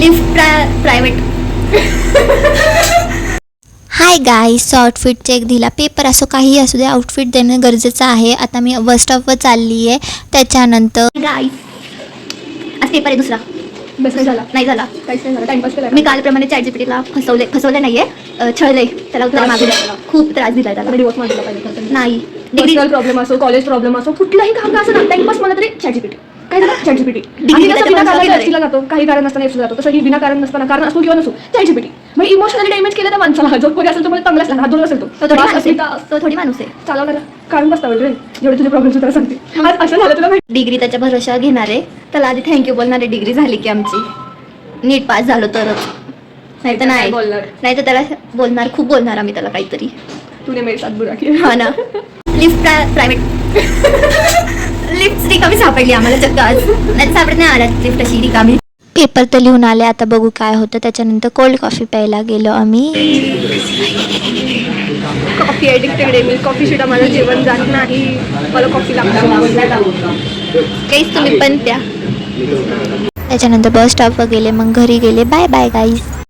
Lift private. Hi guys, outfit check दिला. Paper असो काही असू दे, आउटफिट देणं गरजेचं आहे. आता मी बस स्टॉपवर चालली आहे. त्याच्यानंतर गाईस आज पेपर आहे दुसरा. बस नाही झाला. नाही झाला. काहीच नाही झाला. टाइमपास केला. मी कालप्रमाणे ChatGPTला फसवले नाहीये, छळले त्याला. उत्तर मागून खूप त्रास दिला त्याला. डिवोर्स मागितला पाहिजे. नाही, पर्सनल प्रॉब्लेम असो, कॉलेज प्रॉब्लेम असो, कुठलाही काम का असं ना, टाइमपास मला तरी ChatGPT. काय झालं? ChatGPT. आणि जसं विनाकारण एफसीला जातो, काही कारण नसताना एफसीला जातो, तसं ही विनाकारण नसताना, कारण असो किंवा नसो, ChatGPT. मग इमोशनली डॅमेज केलं त्या माणसाला. जो कोणी असेल तो मला चांगला असला, हात धरून असेल तो थोडी माणूस आहे. चालवणारा काढून बसता रे. जेवढे तुझे प्रॉब्लेम तुला सांगते. आज असं झालं तुला माहिती. डिग्री त्याच्या भरोशा घेणार आहे. त्याला आधी थँक्यू बोलणार आहे. डिग्री झाली की आमची नीट पास झालो तरच, नाही तर नाही. नाही तर त्याला बोलणार, खूप बोलणार आम्ही त्याला काहीतरी. तूने मेरे साथ बुरा किया. हा ना. Lift private. लिफ्ट रिकामी सापडली आम्हाला चक्क आज. नाही सापडत नाही आला लिफ्ट अशी रिकामी. पेपर तर लिहून आले. आता बघू काय होतं. त्याच्यानंतर कोल्ड कॉफी प्यायला गेलो आम्ही. कॉफी ॲडिक्टेड आहे मी. कॉफी शिवाय माझं जेवण जात नाही. मला कॉफी लागतं. काहीच तुम्ही पण प्या. त्याच्यानंतर बस स्टॉपवर गेले, मग घरी गेले. बाय बाय गाईस.